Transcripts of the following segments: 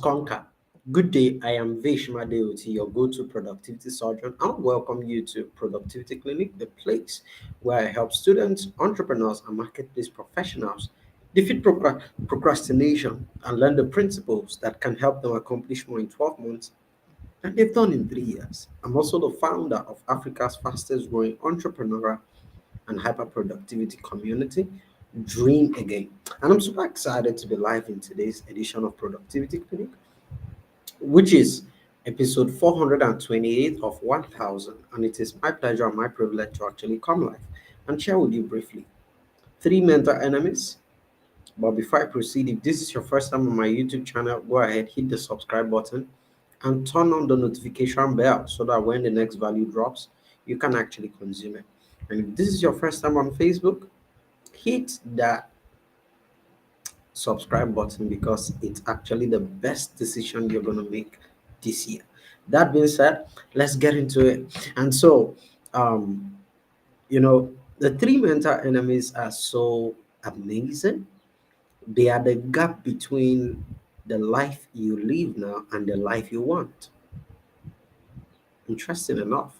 Conquer. Good day, I am Vershima Deorti, your go-to productivity surgeon, and welcome you to Productivity Clinic, the place where I help students, entrepreneurs, and marketplace professionals defeat procrastination and learn the principles that can help them accomplish more in 12 months than they've done in 3 years. I'm also the founder of Africa's fastest growing entrepreneurial and hyper productivity community, Dream Again. And I'm super excited to be live in today's edition of Productivity Clinic, which is episode 428 of 1000. And it is my pleasure and my privilege to actually come live and share with you briefly three mental enemies. But before I proceed, if this is your first time on my YouTube channel, go ahead, hit the subscribe button and turn on the notification bell so that when the next value drops, you can actually consume it. And if this is your first time on Facebook, hit that subscribe button because it's actually the best decision you're going to make this year. That being said, let's get into it. And so, um, the three mental enemies are so amazing. They are the gap between the life you live now and the life you want. Interesting enough,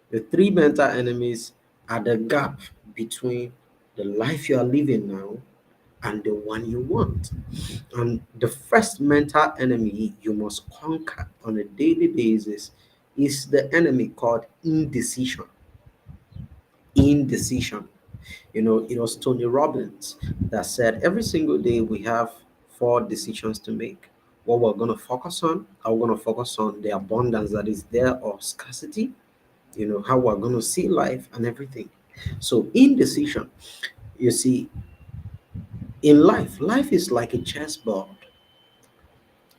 the three mental enemies are the gap between the life you are living now and the one you want. And the first mental enemy you must conquer on a daily basis is the enemy called indecision. Indecision. It was Tony Robbins that said every single day we have four decisions to make. What we're going to focus on, how we're going to focus on the abundance that is there or scarcity, how we're going to see life and everything. So, indecision, you see, in life is like a chessboard.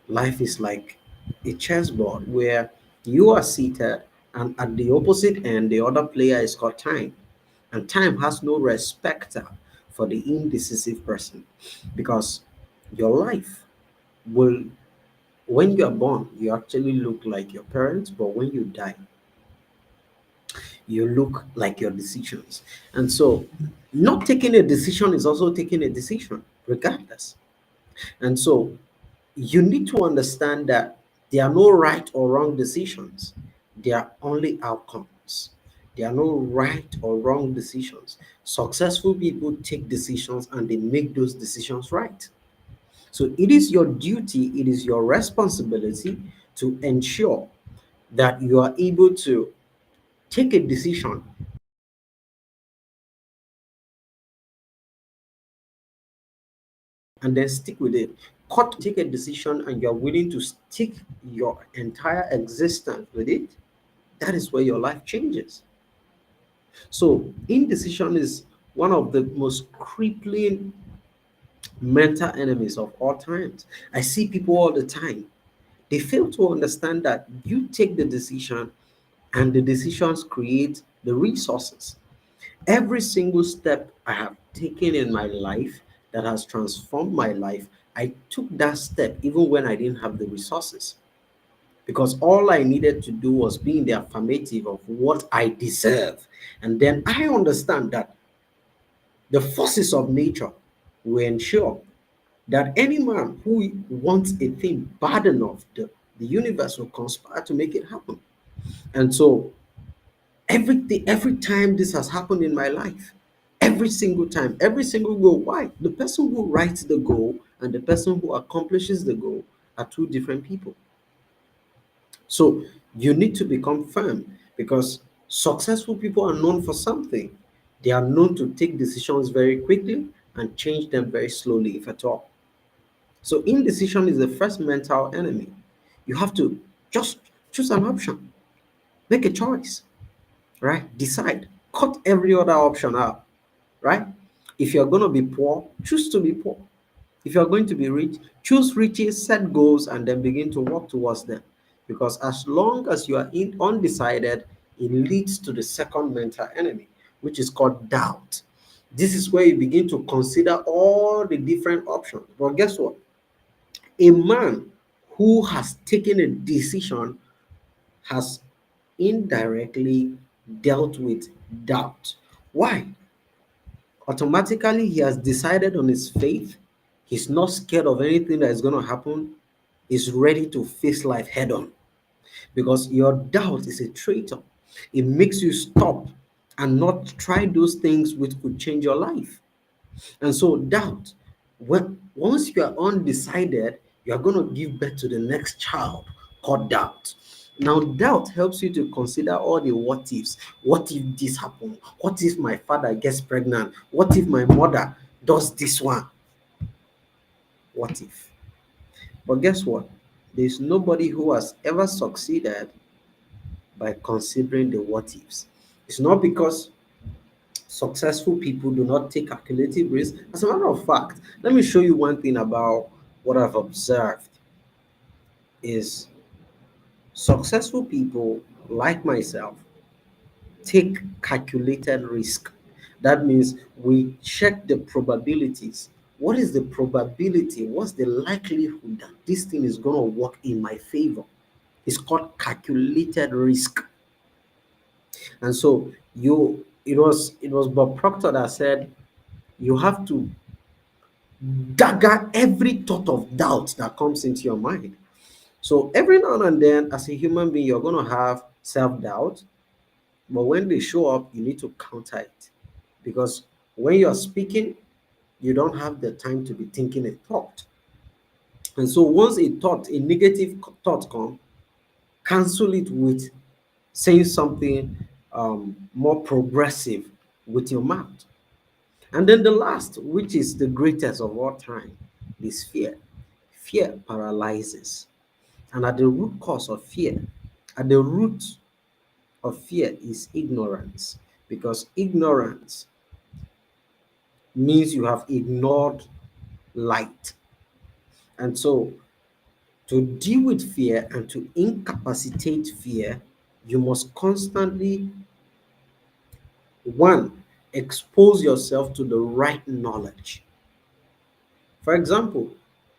Life is like a chessboard where you are seated, and at the opposite end, the other player is called time. And time has no respecter for the indecisive person because your life will, when you are born, you actually look like your parents, but when you die, you look like your decisions. And so, not taking a decision is also taking a decision, regardless. And so, you need to understand that there are no right or wrong decisions, there are only outcomes. There are no right or wrong decisions. Successful people take decisions and they make those decisions right. So it is your duty, it is your responsibility to ensure that you are able to take a decision and then stick with it. Cut take a decision and you're willing to stick your entire existence with it, that is where your life changes. So, indecision is one of the most crippling mental enemies of all times. I see people all the time. They fail to understand that you take the decision and the decisions create the resources. Every single step I have taken in my life that has transformed my life, I took that step even when I didn't have the resources because all I needed to do was be in the affirmative of what I deserve. And then I understand that the forces of nature will ensure that any man who wants a thing bad enough, the universe will conspire to make it happen. And so every time this has happened in my life, every single time, every single goal. Why? The person who writes the goal and the person who accomplishes the goal are two different people. So you need to become firm because successful people are known for something. They are known to take decisions very quickly and change them very slowly, if at all. So indecision is the first mental enemy. You have to just choose an option, make a choice, right? Decide, cut every other option out, right? If you're going to be poor, choose to be poor. If you're going to be rich, choose riches, set goals, and then begin to work towards them. Because as long as you are undecided, it leads to the second mental enemy, which is called doubt. This is where you begin to consider all the different options. But guess what? A man who has taken a decision has indirectly dealt with doubt. Why? Automatically, he has decided on his faith. He's not scared of anything that is going to happen. is ready to face life head on, because your doubt is a traitor. It makes you stop and not try those things which could change your life. And so, doubt, when once you are undecided, you are going to give birth to the next child called doubt. Now, doubt helps you to consider all the what ifs. What if this happens? What if my father gets pregnant? What if my mother does this one? What if? But guess what? There's nobody who has ever succeeded by considering the what ifs. It's not because successful people do not take calculative risks. As a matter of fact, let me show you one thing about what I've observed is successful people like myself take calculated risk. That means we check the probabilities. What is the probability? What's the likelihood that this thing is going to work in my favor? It's called calculated risk. And so it was Bob Proctor that said you have to dagger every thought of doubt that comes into your mind. So every now and then, as a human being, you're going to have self-doubt, but when they show up, you need to counter it, because when you're speaking, you don't have the time to be thinking a thought. And so once a negative thought comes, cancel it with saying something more progressive with your mouth. And then the last, which is the greatest of all time, is fear. Fear paralyzes. And at the root cause of fear, at the root of fear is ignorance, because ignorance means you have ignored light. And so, to deal with fear and to incapacitate fear, you must constantly, one, expose yourself to the right knowledge. For example,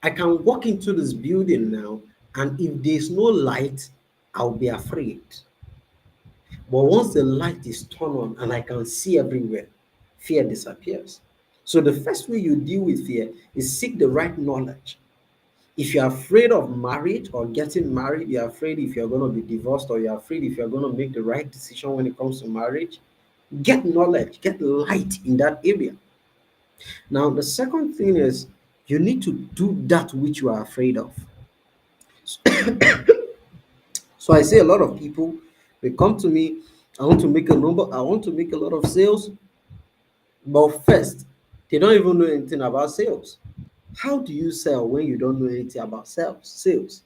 I can walk into this building now, and if there's no light, I'll be afraid. But once the light is turned on and I can see everywhere, fear disappears. So the first way you deal with fear is seek the right knowledge. If you're afraid of marriage or getting married, you're afraid if you're going to be divorced, or you're afraid if you're going to make the right decision when it comes to marriage, get knowledge, get light in that area. Now, the second thing is you need to do that which you are afraid of. So I say a lot of people, they come to me, I want to make a number, I want to make a lot of sales, but first, they don't even know anything about sales. How do you sell when you don't know anything about sales? Sales.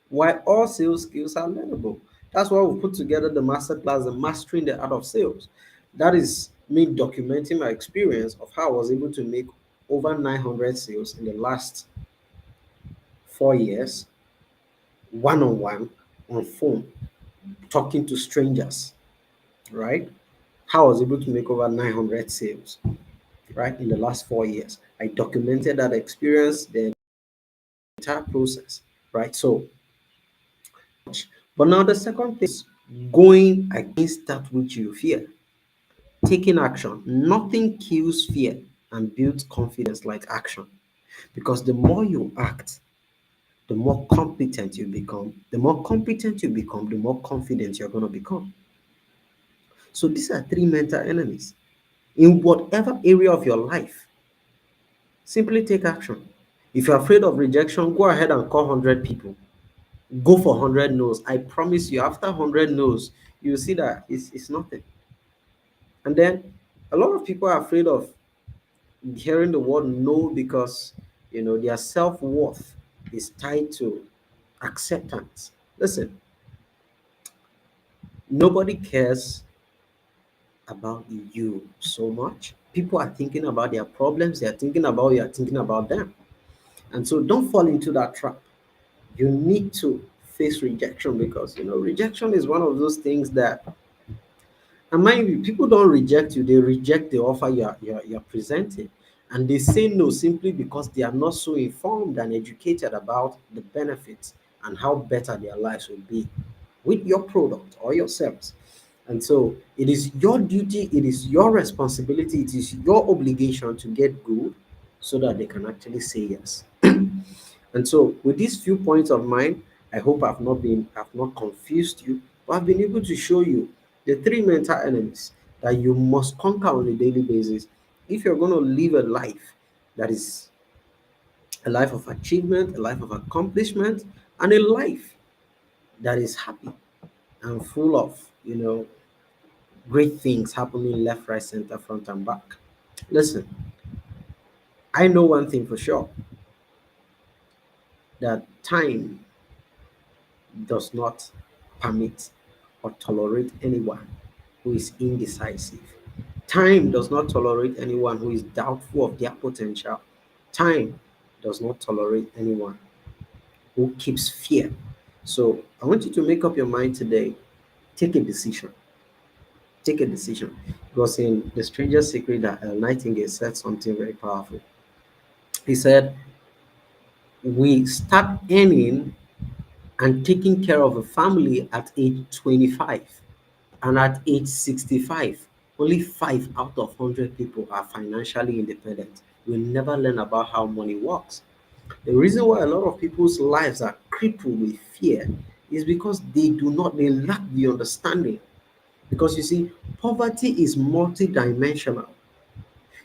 Why all sales skills are learnable. That's why we put together the masterclass, the mastering the art of sales. That is me documenting my experience of how I was able to make over 900 sales in the last 4 years, one on one, on phone, talking to strangers, right? How I was able to make over 900 sales, right, in the last 4 years. I documented that experience, the entire process, right? So, but now the second thing is going against that which you fear, taking action. Nothing kills fear and builds confidence like action, because the more you act, the more competent you become. The more competent you become, the more confident you're going to become. So these are three mental enemies. In whatever area of your life, simply take action. If you're afraid of rejection, go ahead and call 100 people. Go for 100 no's. I promise you, after 100 no's, you'll see that it's nothing. And then a lot of people are afraid of hearing the word no, because their self-worth is tied to acceptance. Listen, nobody cares about you so much. People are thinking about their problems, they're thinking about you, are thinking about them. And so don't fall into that trap. You need to face rejection, because rejection is one of those things that, and mind you, people don't reject you, they reject the offer you're presenting. And they say no simply because they are not so informed and educated about the benefits and how better their lives will be with your product or your service. And so it is your duty, it is your responsibility, it is your obligation to get good so that they can actually say yes. And so, with these few points of mine, I hope I've not confused you, but I've been able to show you the three mental enemies that you must conquer on a daily basis if you're going to live a life that is a life of achievement, a life of accomplishment, and a life that is happy and full of, great things happening left, right, center, front, and back. Listen, I know one thing for sure, that time does not permit or tolerate anyone who is indecisive. Time does not tolerate anyone who is doubtful of their potential. Time does not tolerate anyone who keeps fear. So I want you to make up your mind today. Take a decision. Take a decision. Because in The Stranger's Secret, that Nightingale said something very powerful. He said, we start earning and taking care of a family at age 25. And at age 65, only 5 out of 100 people are financially independent. We never learn about how money works. The reason why a lot of people's lives are crippled with fear is because they lack the understanding. Because you see, poverty is multidimensional.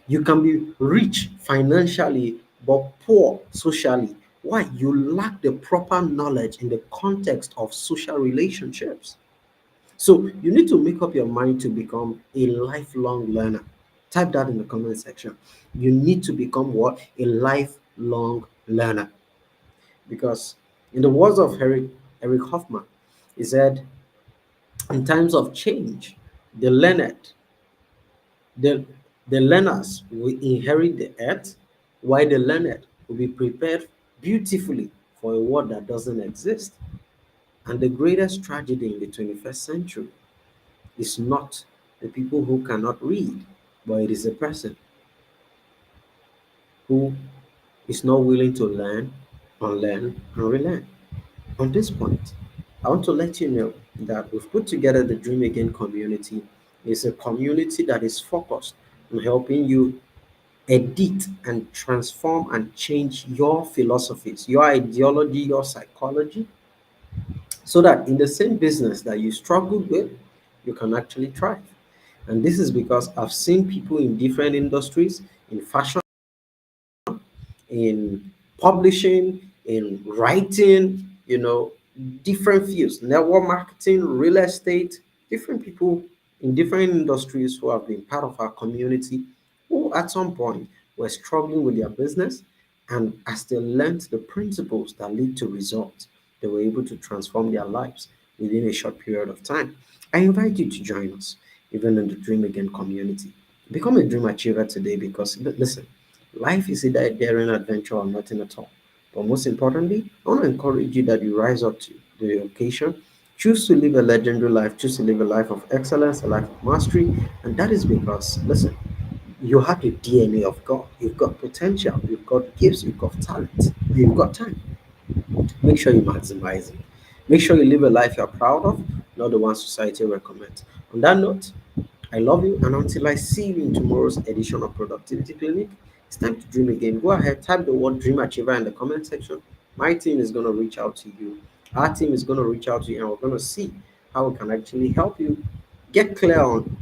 You can be rich financially but poor socially. Why? You lack the proper knowledge in the context of social relationships. So you need to make up your mind to become a lifelong learner. Type that in the comment section. You need to become what? A lifelong learner. Because in the words of Eric Hoffman, he said, in times of change, the learned, the, the learners will inherit the earth, while the learned will be prepared beautifully for a world that doesn't exist. And the greatest tragedy in the 21st century is not the people who cannot read, but it is a person who is not willing to learn, unlearn, and relearn. On this point, I want to let you know that we've put together the Dream Again community. It's a community that is focused on helping you edit and transform and change your philosophies, your ideology, your psychology, so that in the same business that you struggled with, you can actually thrive. And this is because I've seen people in different industries, in fashion, in publishing, in writing, different fields, network marketing, real estate, different people in different industries who have been part of our community who at some point were struggling with their business. And as they learned the principles that lead to results, they were able to transform their lives within a short period of time. I invite you to join us, even in the Dream Again community. Become a dream achiever today because, listen, life is either a daring adventure or nothing at all. But most importantly, I want to encourage you that you rise up to the occasion. Choose to live a legendary life. Choose to live a life of excellence, a life of mastery. And that is because, listen, you have the DNA of God. You've got potential. You've got gifts. You've got talent. You've got time. Make sure you maximize it. Make sure you live a life you're proud of, not the one society recommends. On that note, I love you, and until I see you in tomorrow's edition of Productivity Clinic, it's time to dream again. Go ahead, type the word Dream Achiever in the comment section. My team is going to reach out to you. Our team is going to reach out to you, and we're going to see how we can actually help you get clear on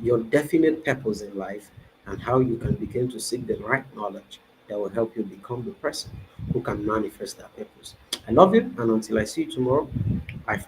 your definite purpose in life and how you can begin to seek the right knowledge that will help you become the person who can manifest that purpose. I love you, and until I see you tomorrow, bye for now.